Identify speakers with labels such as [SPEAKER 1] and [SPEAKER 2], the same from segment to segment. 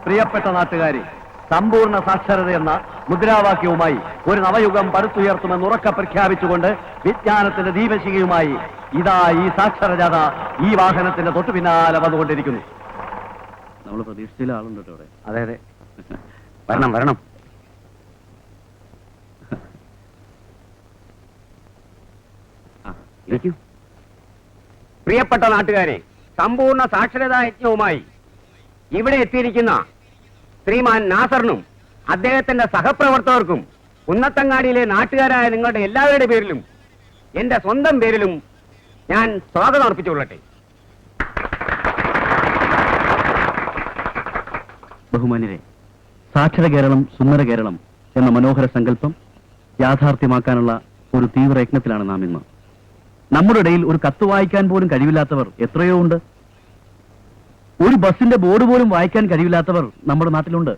[SPEAKER 1] പ്രിയപ്പെട്ട നാട്ടുകാരെ, സമ്പൂർണ്ണ സാക്ഷരതയെന്ന മുദ്രാവാക്യവുമായി ഒരു നവയുഗം പടുത്തുയർത്തുമെന്ന് ഉറക്കെ പ്രഖ്യാപിച്ചുകൊണ്ട് വിജ്ഞാനത്തിന്റെ ദീപശിഖയുമായി ഇതാ ഈ സാക്ഷരജാഥ ഈ വാഹനത്തിന്റെ തൊട്ടു പിന്നാലെ വന്നുകൊണ്ടിരിക്കുന്നു.
[SPEAKER 2] നമ്മൾ പ്രതീക്ഷിച്ച ആളുണ്ട് അവിടെ.
[SPEAKER 1] അതെ അതെ, വരണം വരണം.
[SPEAKER 3] പ്രിയപ്പെട്ട നാട്ടുകാരെ, സമ്പൂർണ്ണ സാക്ഷരതാ യജ്ഞവുമായി ഇവിടെ എത്തിയിരിക്കുന്ന ശ്രീമാൻ നാസറിനും അദ്ദേഹത്തിന്റെ സഹപ്രവർത്തകർക്കും കുന്നത്തങ്ങാടിയിലെ നാട്ടുകാരായ നിങ്ങളുടെ എല്ലാവരുടെ പേരിലും എന്റെ സ്വന്തം പേരിലും ഞാൻ സ്വാഗതം അർപ്പിച്ചുകൊള്ളട്ടെ.
[SPEAKER 2] ബഹുമാന്യരെ, സാക്ഷര കേരളം സുന്ദര കേരളം എന്ന മനോഹര സങ്കല്പം യാഥാർത്ഥ്യമാക്കാനുള്ള ഒരു തീവ്ര യജ്ഞത്തിലാണ് നാം ഇന്ന്. നമ്മുടെ ഇടയിൽ ഒരു കത്ത് വായിക്കാൻ പോലും കഴിവില്ലാത്തവർ എത്രയോ ഉണ്ട്. ഒരു ബസിന്റെ ബോർഡ് പോലും വായിക്കാൻ കഴിവില്ലാത്തവർ നമ്മുടെ നാട്ടിലുണ്ട്.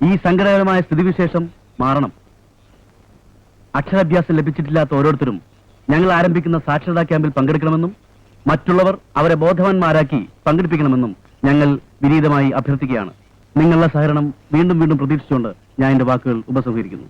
[SPEAKER 2] ഈ സങ്കടകരമായ സ്ഥിതിവിശേഷം മാറണം. അക്ഷരാഭ്യാസം ലഭിച്ചിട്ടില്ലാത്ത ഓരോരുത്തരും ഞങ്ങൾ ആരംഭിക്കുന്ന സാക്ഷരതാ ക്യാമ്പിൽ പങ്കെടുക്കണമെന്നും മറ്റുള്ളവർ അവരെ ബോധവാന്മാരാക്കി പങ്കെടുപ്പിക്കണമെന്നും ഞങ്ങൾ വിനീതമായി അഭ്യർത്ഥിക്കുകയാണ്. നിങ്ങളുടെ സഹകരണം വീണ്ടും വീണ്ടും പ്രതീക്ഷിച്ചുകൊണ്ട് ഞാൻ എന്റെ വാക്കുകൾ ഉപസംഹരിക്കുന്നു.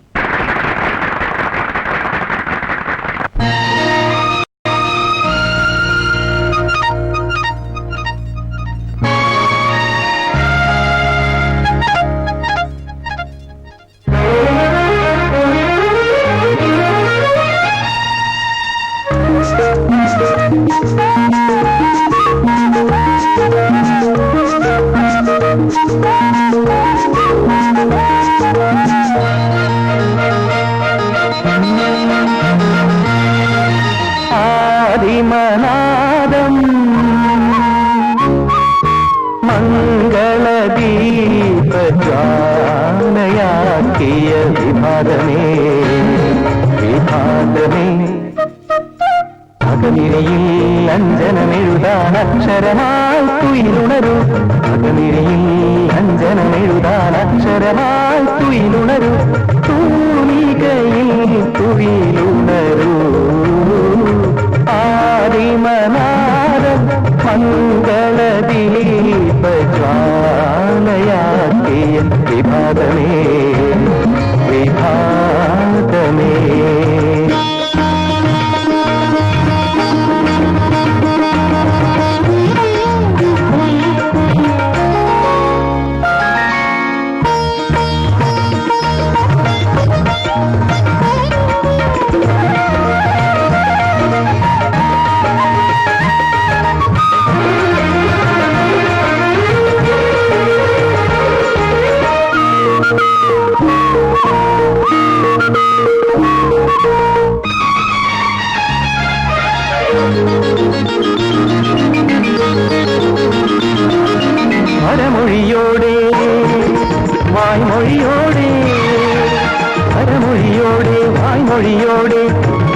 [SPEAKER 4] ആദിമനാദം മംഗളദീപജ്വാലയാക്കിയ വിഭാഗമേ വിഭാഗമേ, അകനിരയിൽ അഞ്ജനമെഴുതാൻ അക്ഷരമായി തുയിലുണരൂ, അകനിരയിൽ അഞ്ജനമെഴുതാൻ അക്ഷരമായി തുയിലുണരൂ, തൂലികയിൽ തുയിലുണരൂ. ആദിമനാദം മംഗളദീപജ്വാലയാക്കിയ വിഭാഗമേ വിഭാഗമേ. വരമൊഴിയോടെ വായ്മൊഴിയോടെ, വരമൊഴിയോടെ വായ്മൊഴിയോടെ,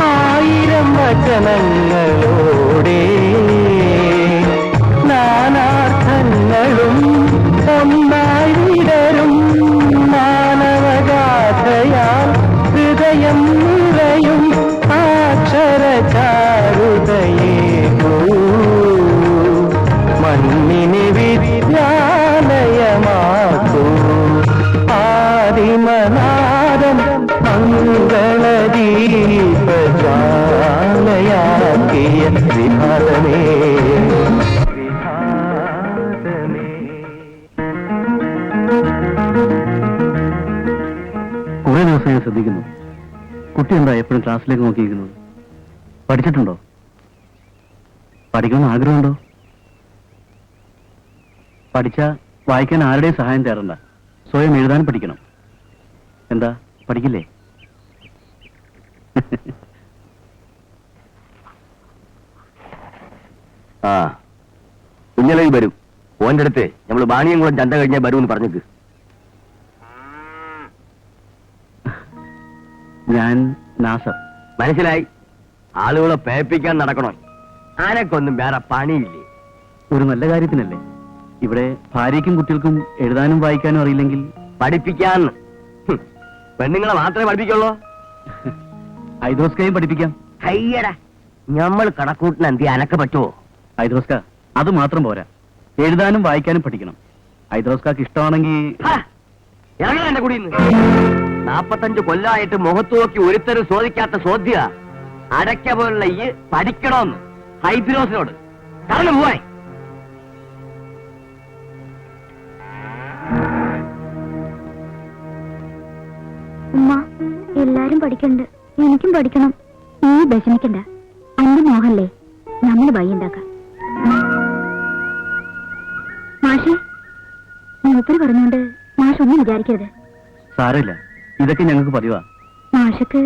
[SPEAKER 4] ആയിരം വചനങ്ങളോടെ നാനാർത്ഥങ്ങളും ഒന്നായി വിടരും മാനവഗാഥയാൽ ഹൃദയം നിറയും അക്ഷരചാരുതയേ മണ്ണിനെ വിദ്യാലയമാക്കൂ. ആദിമനാദം മംഗളദീപജ്വാലയാക്കിയ വിഭാഗമേ വിഭാഗമേ.
[SPEAKER 2] കുറെ ദിവസം ഞാൻ ശ്രദ്ധിക്കുന്നു. കുട്ടി എന്താ എപ്പോഴും ക്ലാസ്സിലേക്ക് നോക്കിയിരിക്കുന്നത്? പഠിച്ചിട്ടുണ്ടോ? പഠിക്കണമെന്ന് ആഗ്രഹമുണ്ടോ? പഠിച്ച വായിക്കാൻ ആരുടെയും സഹായം തേടണ്ട, സ്വയം എഴുതാൻ പഠിക്കണം. എന്താ പഠിക്കില്ലേ?
[SPEAKER 3] ആ, കുഞ്ഞലേ വരും. ഓന്റെ അടുത്ത് നമ്മള് ബാണിയംകുളം ചന്ത കഴിഞ്ഞാൽ വരുമെന്ന് പറഞ്ഞിട്ട്.
[SPEAKER 2] ഞാൻ നാസർ.
[SPEAKER 3] മനസ്സിലായി. ആളുകളെ പേപ്പിക്കാൻ നടക്കണം. ആനക്കൊന്നും വേറെ പണിയില്ലേ?
[SPEAKER 2] ഒരു നല്ല കാര്യത്തിനല്ലേ. ഇവിടെ ഭാര്യയ്ക്കും കുട്ടികൾക്കും എഴുതാനും വായിക്കാനും അറിയില്ലെങ്കിൽ
[SPEAKER 3] പഠിപ്പിക്കാന്ന്. പെണ്ണുങ്ങളെ മാത്രമേ പഠിപ്പിക്കുള്ളൂ.
[SPEAKER 2] ഐദോസ്കയും പഠിപ്പിക്കാം.
[SPEAKER 3] അയ്യടാ, നമ്മൾ കണക്കൂട്ടിന് എന്തി അനക്ക പറ്റുമോ?
[SPEAKER 2] ഐദോസ്ക അത് മാത്രം പോരാ, എഴുതാനും വായിക്കാനും പഠിക്കണം. ഐദ്രോസ്കാക്ക് ഇഷ്ടമാണെങ്കിൽ
[SPEAKER 3] ഇറങ്ങണ എന്റെ കുടിയിൽ 45 കൊല്ലമായിട്ട് മുഖത്ത് നോക്കി ഒരുത്തരും ചോദിക്കാത്ത ചോദ്യ അടയ്ക്ക പോലുള്ള ഈ പഠിക്കണമെന്ന് ഹൈദ്രോസിനോട് കടന്നു പോവാൻ.
[SPEAKER 5] ഉമ്മ എല്ലാരും പഠിക്കണ്ട്, എനിക്കും പഠിക്കണം. നീ വിഷമിക്കണ്ട, അന്റെ മോഹല്ലേ നമ്മൾ വഴി ഉണ്ടാക്കാം. മാഷേ, മൂപ്പര് പറഞ്ഞോണ്ട് മാഷ് ഒന്നും വിചാരിക്കരുത്.
[SPEAKER 2] സാരമില്ല, ഇതൊക്കെ ഞങ്ങൾക്ക് പതിവാ.
[SPEAKER 5] മാഷക്ക്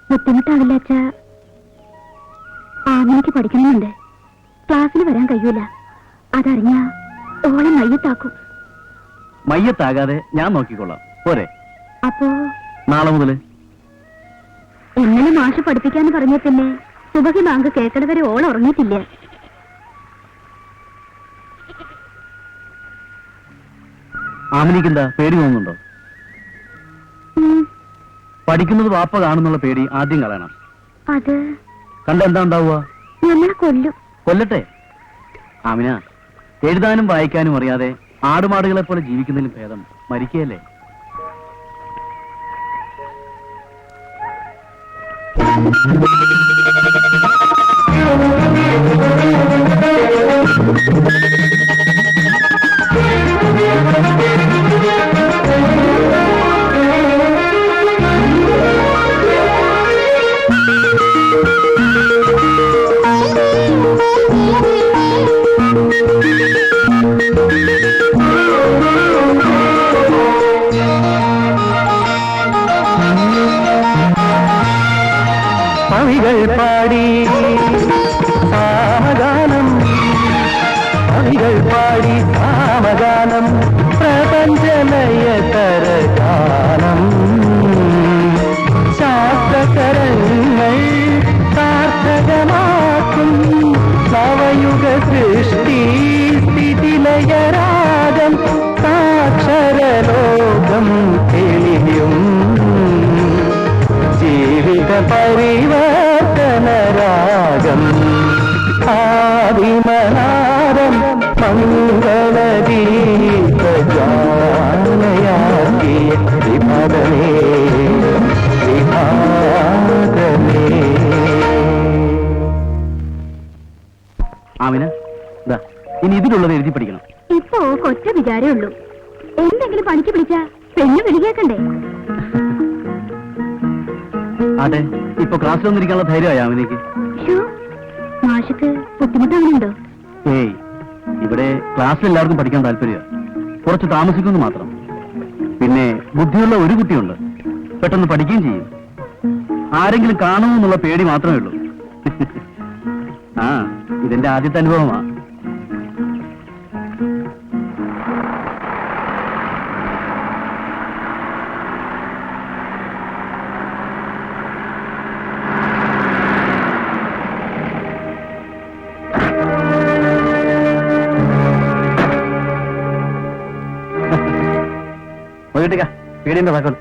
[SPEAKER 5] ബുദ്ധിമുട്ടാവില്ല അച്ഛാ. ആമിനിക്ക് പഠിക്കണമെന്നുണ്ട്, ക്ലാസ്സിൽ വരാൻ കഴിയൂല. അതറിഞ്ഞ ഓളെ മയ്യത്താക്കും.
[SPEAKER 2] മയ്യത്താകാതെ ഞാൻ നോക്കിക്കൊള്ളാം, പോരെ?
[SPEAKER 5] അപ്പോ
[SPEAKER 2] നാളെ മുതല്
[SPEAKER 5] ഇന്നലെ മാഷ് പഠിപ്പിക്കാന്ന് പറഞ്ഞ പിന്നെ സുബഹി ബാങ്ക് കേക്കട വരെ ഓൾ ഉറങ്ങിയിട്ടില്ല.
[SPEAKER 2] ആമിനിക്കെന്താ പേടി തോന്നുന്നുണ്ടോ? പഠിക്കുന്നത് വാപ്പ കാണുന്നുള്ള പേടി ആദ്യം കളയണം.
[SPEAKER 5] അത്
[SPEAKER 2] കണ്ട എന്താ ഉണ്ടാവുക?
[SPEAKER 5] നമ്മളെ കൊല്ലും.
[SPEAKER 2] കൊല്ലട്ടെ. ആമിന, എഴുതാനും വായിക്കാനും അറിയാതെ ആടുമാടുകളെ പോലെ ജീവിക്കുന്നതിലും ഭേദം മരിക്കുകയല്ലേ?
[SPEAKER 4] കവികൾ പാടി സാമഗാനം, കവികൾ പാടി സാമഗാനം, പ്രപഞ്ചലയതര ഗാനം. ശാസ്ത്രകരങ്ങൾ സാർത്ഥകമാക്കും നവയുഗ സൃഷ്ടി സ്ഥിതിലയരാഗം. സാക്ഷരലോകം തെളിയും ജീവിത പരിവർത്തനരാഗം. ആദിമനാദം മംഗളദീപജാലയാകിയ വിഭാതനേ വിഭാതനേ.
[SPEAKER 2] ആമിന, ഇതാ ഇനി ഇതിലുള്ളത് എഴുതി പഠിക്കണം.
[SPEAKER 5] ഇപ്പൊ ഒറ്റ വിചാരേ ഉള്ളൂ, എന്തെങ്കിലും പണിക്ക് പിടിച്ചാ പെണ്ണ് പിടിക്കേക്കണ്ടേ.
[SPEAKER 2] അതെ, ഇപ്പൊ ക്ലാസ്സിൽ വന്നിരിക്കാനുള്ള ധൈര്യമായി ആമിനയ്ക്ക്.
[SPEAKER 5] മാഷക്ക് ബുദ്ധിമുട്ടങ്ങനെയുണ്ടോ?
[SPEAKER 2] ഏയ്, ഇവിടെ ക്ലാസ്സിൽ എല്ലാവർക്കും പഠിക്കാൻ താല്പര്യം, കുറച്ച് താമസിക്കുന്നു മാത്രം. പിന്നെ ബുദ്ധിയുള്ള ഒരു കുട്ടിയുണ്ട്, പെട്ടെന്ന് പഠിക്കുകയും ചെയ്യും. ആരെങ്കിലും കാണുമെന്നുള്ള പേടി മാത്രമേ ഉള്ളൂ. ആ, ഇതെന്റെ ആദ്യത്തെ അനുഭവമാ. പേടിയുണ്ടോ താക്കോൽ?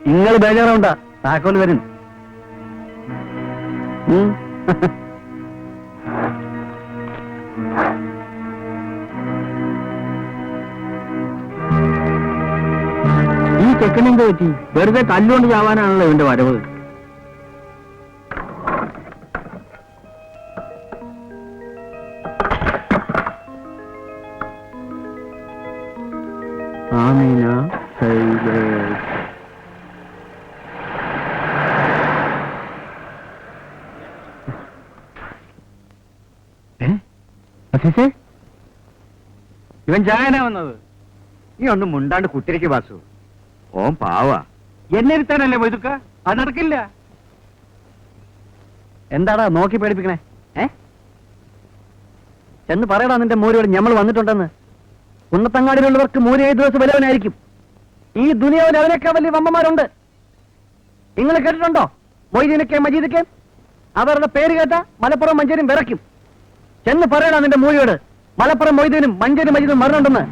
[SPEAKER 2] നിങ്ങൾ ബേജാറുണ്ടാ, താക്കോൽ വരും. ഈ ചെക്കനെന്ത് പറ്റി? വെറുതെ കല്ലുകൊണ്ട് ചാവാനാണല്ലോ ഇവന്റെ വരവ്. ആമിന സൈലേഷ്.
[SPEAKER 3] ഇവൻ ചായനാ വന്നത്. നീ ഒന്നും മുണ്ടാണ്ട് കുത്തിരിക്ക് വാസു. ഓൻ പാവാ.
[SPEAKER 2] എന്നെ ഇരുത്താനല്ലേ മൊയ്തുക്ക? അത് നടക്കില്ല. എന്താടാ നോക്കി പേടിപ്പിക്കണേ? ചെന്ന് പറയടാ നിന്റെ മൂരിയോട് ഞമ്മൾ വന്നിട്ടുണ്ടെന്ന്. കുന്നത്തങ്ങാടിയിലുള്ളവർക്ക് മൂരി 7 ദിവസം വിലവനായിരിക്കും. ഈ ദുനിയാവിൽ അവനൊക്കെ വലിയ വമ്മമാരുണ്ട്. നിങ്ങൾ കേട്ടിട്ടുണ്ടോ? മൊയ്തീനൊക്കെ മജീദൊക്കെ അവരുടെ പേര് കേട്ട മലപ്പുറം മഞ്ചേരും വിറയ്ക്കും. ചെന്ന് പറയടാ നിന്റെ മൂരിയോട് മലപ്പുറം മൊയ്തീനും മഞ്ചേരി മജീദും മരണുണ്ടെന്ന്.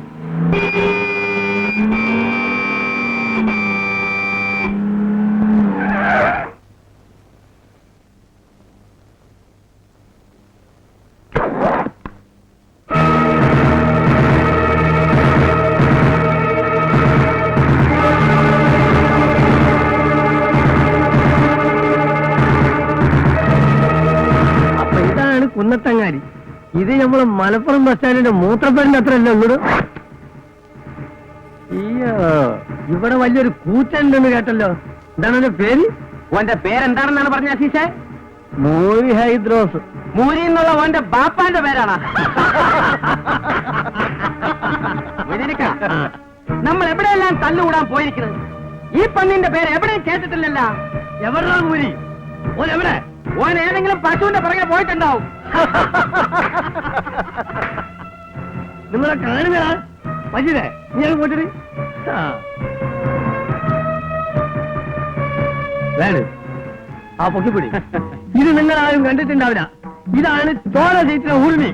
[SPEAKER 1] ഇത് നമ്മളെ മലപ്പുറം ബസ് സ്റ്റാൻഡിന്റെ മൂത്രപ്പേരിന്റെ അത്ര അല്ലേ ഉള്ളൂ? അയ്യോ, ഇവിടെ വലിയൊരു കൂറ്റുണ്ടെന്ന് കേട്ടല്ലോ. എന്താണ് എന്റെ പേര്?
[SPEAKER 3] ഓന്റെ പേരെന്താണെന്നാണ് പറഞ്ഞ അസീസേ?
[SPEAKER 1] മൂരി ഹൈദ്രോസ്.
[SPEAKER 3] മൂരി എന്നുള്ള ഓന്റെ ബാപ്പാന്റെ പേരാണ്. നമ്മൾ എവിടെയെല്ലാം തല്ലുകൂടാൻ പോയിരിക്കുന്നത്? ഈ പന്നിന്റെ പേര് എവിടെയും കേട്ടിട്ടില്ലല്ലോ.
[SPEAKER 1] എവിടാ മൂരി? ഓൻ എവിടെ?
[SPEAKER 3] ഓൻ ഏതെങ്കിലും പശുവിന്റെ പുറകെ പോയിട്ടുണ്ടാവും.
[SPEAKER 1] നിങ്ങളെ കാണുന്നതാ മജീദേ, നീ അത് പോയിട്ട് ആ പൊക്കിപ്പിടി. ഇത് നിങ്ങളാരും കണ്ടിട്ടുണ്ടാവില്ല. ഇതാണ് ചോര സീറ്റിലെ ഊർമി.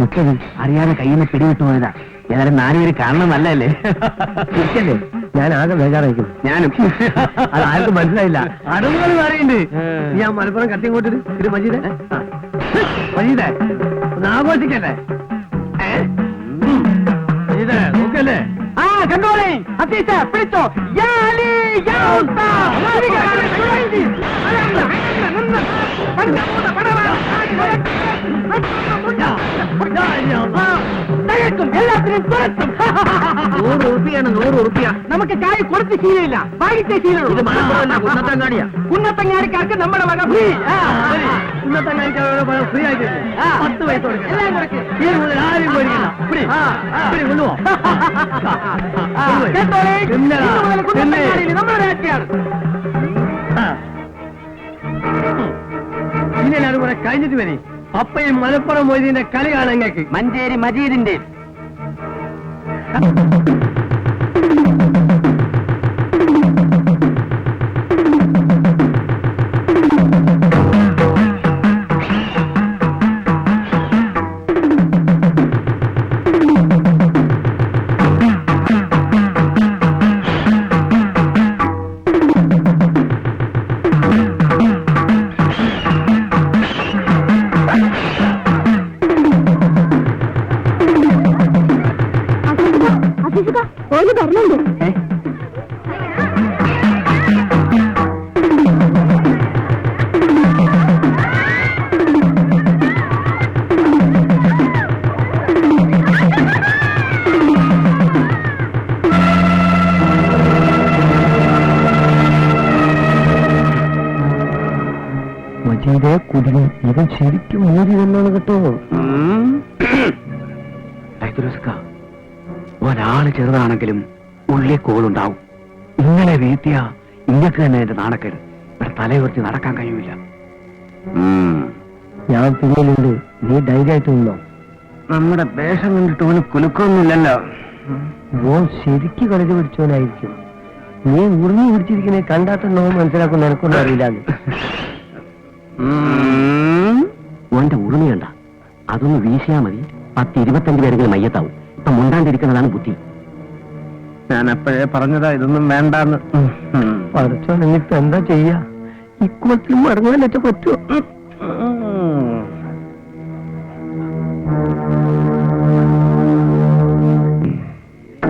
[SPEAKER 3] വിട്ടത് അറിയാതെ കയ്യിൽ നിന്ന് പിടിവിട്ടു പോയതാ. ഏതായാലും 4 പേര് കാണണം നല്ലല്ലേ?
[SPEAKER 1] ശരിക്കല്ലേ? ഞാൻ ആകെ ബേജാറായിരിക്കും.
[SPEAKER 3] ഞാനും.
[SPEAKER 1] അത് ആർക്കും മനസ്സിലായില്ല. അടവുകൾ പറയുന്നുണ്ട്. നീ ആ മലപ്പുറം കത്തി ഇങ്ങോട്ട് ഇത് മജീദേ. മജീദേ, ഒന്ന് ആഘോഷിക്കല്ലേ? മജീദേ, നോക്കല്ലേ?
[SPEAKER 3] ആ കണ്ടോളേ അസീസ പിടിച്ചോ. എല്ലാത്തിനും തുറക്കും. 100 ഉറുപ്പിയാണ്. 100 ഉറുപ്പിയ. നമുക്ക് കായ് കൊടുത്ത് ശീലമില്ല, വാങ്ങിച്ചേ ശീലമുള്ളൂ.
[SPEAKER 1] കുന്നത്തങ്ങാടിയാ.
[SPEAKER 3] കുന്നത്തങ്ങാടിക്കാർക്ക് നമ്മുടെ വക ഫ്രീ.
[SPEAKER 1] കുന്നത്തങ്ങാടിക്കാരോട് ഫ്രീ ആയിട്ട് 10 പൈസ കൊടുക്കണം.
[SPEAKER 3] എല്ലാം കൊടുക്ക്.
[SPEAKER 1] ഈ മുതൽ ആരും പോയിരിക്കില്ല. കൊണ്ടുപോ.
[SPEAKER 3] കേട്ടോളേ, ഇന്ന് മുതൽ കുന്നത്തങ്ങാടിയിൽ നമ്മുടെ രാജ്യമാണ്.
[SPEAKER 1] ഇനി എല്ലാവരും കൂടെ കഴിഞ്ഞിട്ട് വരി. അപ്പയും മലപ്പുറം മൊയ്തീന്റെ കളി കാണാൻ ഞങ്ങൾക്ക്.
[SPEAKER 3] മഞ്ചേരി മജീദിന്റെ
[SPEAKER 5] ഓല് പറഞ്ഞുണ്ട്.
[SPEAKER 1] മജീദേ കുടിയും ഇവൻ ശരിക്കും മൂടി വന്നാണ് കേട്ടോ.
[SPEAKER 3] ഒരാള് ചെറുതാണെങ്കിലും ഉള്ളിൽ കോളുണ്ടാവും. ഇങ്ങനെ വീഴ്ത്തിയ ഇങ്ങക്ക് തന്നെ എന്റെ നാണക്കേട്. ഇവിടെ തലയുയർത്തി നടക്കാൻ കഴിയൂല.
[SPEAKER 1] ഞാൻ പിന്നിലുണ്ട്, നീ ധൈര്യമായിട്ട് നിന്നോ.
[SPEAKER 3] നമ്മുടെ വേഷം കണ്ടിട്ട് ഓന് കുലുക്കൊന്നുമില്ലല്ലോ.
[SPEAKER 1] ഓൻ ശരിക്ക് കളിച്ച് പിടിച്ചവനായിരിക്കും. നീ ഉറുങ്ങി പിടിച്ചിരിക്കുന്നേ കണ്ടാത്തന്നോ മനസ്സിലാക്കുന്ന എനക്കൊന്നും അറിയില്ലാന്ന്.
[SPEAKER 3] ഓന്റെ ഉറുമിയുണ്ട, അതൊന്ന് വീശിയാ മതി. 10-25 പേരെങ്കിലും മയ്യത്താവും. ഇപ്പൊ മുണ്ടാണ്ടിരിക്കുന്നതാണ് ബുദ്ധി.
[SPEAKER 1] ഞാൻ അപ്പോഴേ പറഞ്ഞതാ ഇതൊന്നും വേണ്ടാന്ന്. പഠിച്ചോ, നിന്നിപ്പോ എന്താ ചെയ്യാ? ഇക്കുമത്തിൽ മടങ്ങാനൊക്കെ പറ്റുമോ?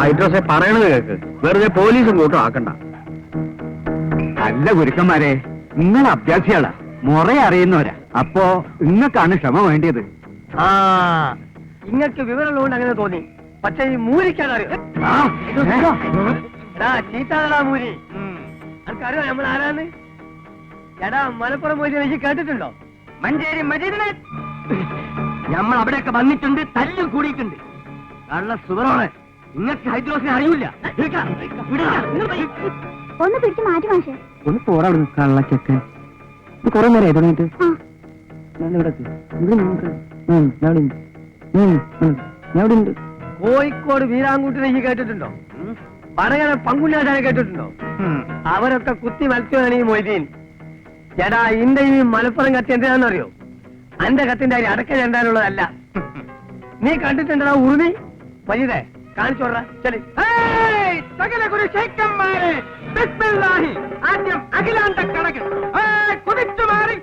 [SPEAKER 2] ഹൈദ്രോസെ പറയണത് കേക്ക്. വെറുതെ പോലീസും കൂട്ടും ആക്കണ്ട.
[SPEAKER 1] അല്ല ഗുരുക്കന്മാരെ, നിങ്ങൾ അഭ്യാസികളാ, മുറ അറിയുന്നവരാ. അപ്പോ ഇങ്ങക്കാണ് ക്ഷമ വേണ്ടിയത്. ഇങ്ങക്ക് വിവരമുള്ളതുകൊണ്ട് അങ്ങനെ തോന്നി. പക്ഷെ ഈ മൂരിക്കാനറിയോ? ചീത്താടാ മൂരി. അനക്കറിയോ നമ്മൾ ആരാന്ന്? എടാ മലപ്പുറം പോയി കേട്ടിട്ടുണ്ടോ?
[SPEAKER 3] മഞ്ചേരി മജീദിനെ നമ്മൾ അവിടെയൊക്കെ വന്നിട്ടുണ്ട്, തല്ലും കൂടിയിട്ടുണ്ട്. കള്ള സുവറോളെ, നിങ്ങൾക്ക് ഹൈദ്രോസിനെ അറിയില്ല.
[SPEAKER 5] ഒന്ന് പിടിച്ച് മാറ്റി മാഷേ.
[SPEAKER 3] ഒന്ന് പോടാ കള്ളച്ചക്കൻ. ഇത് കുറെ നേരം തുടങ്ങിയിട്ട്
[SPEAKER 1] കോഴിക്കോട് വീരാങ്കൂട്ടിനെ ഈ കേട്ടിട്ടുണ്ടോ? പറയണ പങ്കുല്ലാശാനെ കേട്ടിട്ടുണ്ടോ? അവരൊക്കെ കുത്തി മത്സ്യമാണ് ഈ മൊയ്തീൻ. ചേട്ടാ, ഇന്റെ ഈ മലപ്പുറം കത്തി എന്തിനാണെന്നറിയോ? അന്റെ കത്തിന്റെ അരി അടക്ക ചെണ്ടാനുള്ളതല്ല. നീ കണ്ടിട്ടുണ്ടോ ഉറുമി? മജീദേ, കാണിച്ചോടാ. ശരി, സകല ഗുരുശേഖന്മാരെ ആദ്യം അഖിലാണ്ട കടകൻ കുതിച്ചു മാറി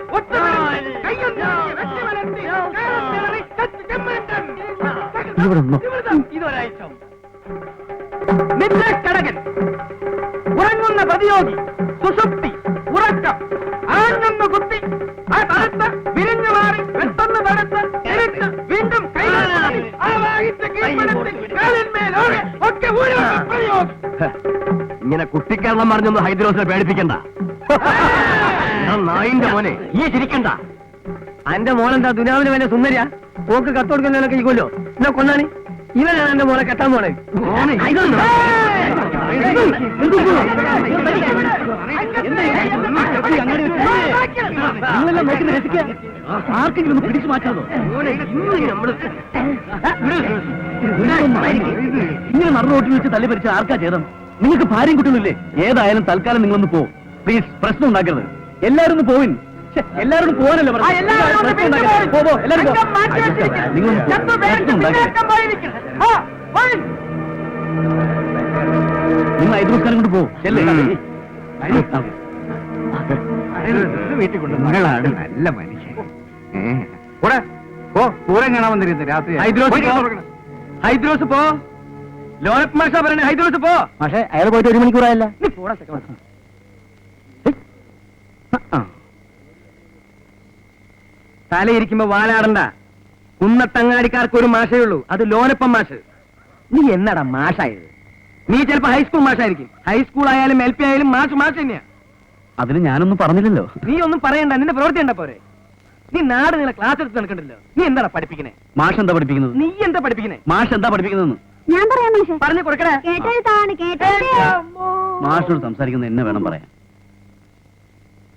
[SPEAKER 1] ഇതൊരാഴ്ച നിദ്രക്കടകൻ, ഉറങ്ങുന്ന പ്രതിയോഗി, സുഷുപ്തി, ഉറക്കം, ആഞ്ഞൊന്ന് കുത്തി
[SPEAKER 3] കള്ളം പറഞ്ഞൊന്ന് ഹൈദ്രോസിനെ പേടിപ്പിക്കണ്ട. നായിന്റെ മോനെ ഈ ചിരിക്കണ്ട. എന്റെ മോനെന്താ ദുനിയാവിന് വേണ്ട സുന്ദരിയാ? പോക്ക് കത്ത് കൊടുക്കുന്നതിനൊക്കെ ഇരിക്കുമല്ലോ. എന്നാ കൊന്നാണ് ഇവനാണ് എന്റെ മോനെ കെട്ടാൻ പോണേ.
[SPEAKER 2] നിങ്ങളെല്ലാം നോക്കുന്ന രസിക്കുക. ആർക്കെങ്കിലും ഒന്ന് പിടിച്ചു മാറ്റുന്നതോ? ഇങ്ങനെ നടന്നു റോട്ടിൽ വെച്ച് തല്ലി ഭരിച്ച ആർക്കാ ചെയ്തം? നിങ്ങൾക്ക് ഭാര്യയും കുട്ടികളില്ലേ? ഏതായാലും തൽക്കാലം നിങ്ങളൊന്ന് പോ. പ്ലീസ്, പ്രശ്നം ഉണ്ടാക്കരുത്. എല്ലാവരും ഒന്ന് പോവിൻ. എല്ലാവരും പോവാനല്ലേ നിങ്ങൾ ഐദ്രോസ്കാരം കൊണ്ട് പോകും.
[SPEAKER 1] വീട്ടിൽ കൊണ്ട് മകളാണ് നല്ല മനുഷ്യൻ. പൂരം കാണാൻ വന്നിരുന്നു രാത്രി.
[SPEAKER 3] ഹൈദ്രോസ് പോ. ലോനപ്പ് മാഷ പറയണേ ഹൈദ്രോസ് പോ.
[SPEAKER 2] പക്ഷേ അയാൾ പോയിട്ട് 1 മണിക്കൂറായല്ല.
[SPEAKER 3] നീ പോടാ സെക്കൻഡ്. തലയിരിക്കുമ്പോ വാലാടണ്ട. കുന്നത്തങ്ങാടിക്കാർക്ക് ഒരു മാഷേ ഉള്ളൂ, അത് ലോനപ്പം മാഷ്. നീ എന്നാടാ മാഷായത്? നീ ചിലപ്പോ ഹൈസ്കൂൾ മാഷായിരിക്കും. ഹൈസ്കൂൾ ആയാലും LP ആയാലും മാഷ് മാഷ് തന്നെയാ.
[SPEAKER 2] അതിന് ഞാനൊന്നും പറഞ്ഞില്ലല്ലോ.
[SPEAKER 3] നീ ഒന്നും പറയണ്ട, നിന്റെ പ്രവൃത്തി ഉണ്ടാ പോരെ. നീ നാട് നിങ്ങളെ ക്ലാസ് എടുത്ത് നടക്കണ്ടല്ലോ. നീ എന്താടാ പഠിപ്പിക്കണേ?
[SPEAKER 2] മാഷ് എന്താ പഠിപ്പിക്കുന്നത്?
[SPEAKER 3] നീ എന്താ പഠിപ്പിക്കണേ?
[SPEAKER 2] മാഷ് എന്താ പഠിപ്പിക്കുന്നതെന്ന്
[SPEAKER 5] ഞാൻ പറയാം മാഷെ.
[SPEAKER 3] പറഞ്ഞു കൊടുക്കണേ.
[SPEAKER 5] കേട്ടെഴുത്താണ് കേട്ടെഴുത്തേ.
[SPEAKER 2] മാഷോട് സംസാരിക്കുന്നത് എന്നെ വേണം പറയാൻ.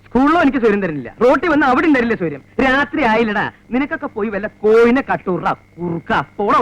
[SPEAKER 3] സ്കൂളിലോ എനിക്ക് സ്വര്യം തരുന്നില്ല, റോട്ടിൽ വന്ന് അവിടെ തരില്ല സ്വര്യം. രാത്രി ആയില്ലടാ. നിനക്കൊക്കെ പോയി വല്ല കോയിനെ കട്ടൂറ കുറുക്ക പോള.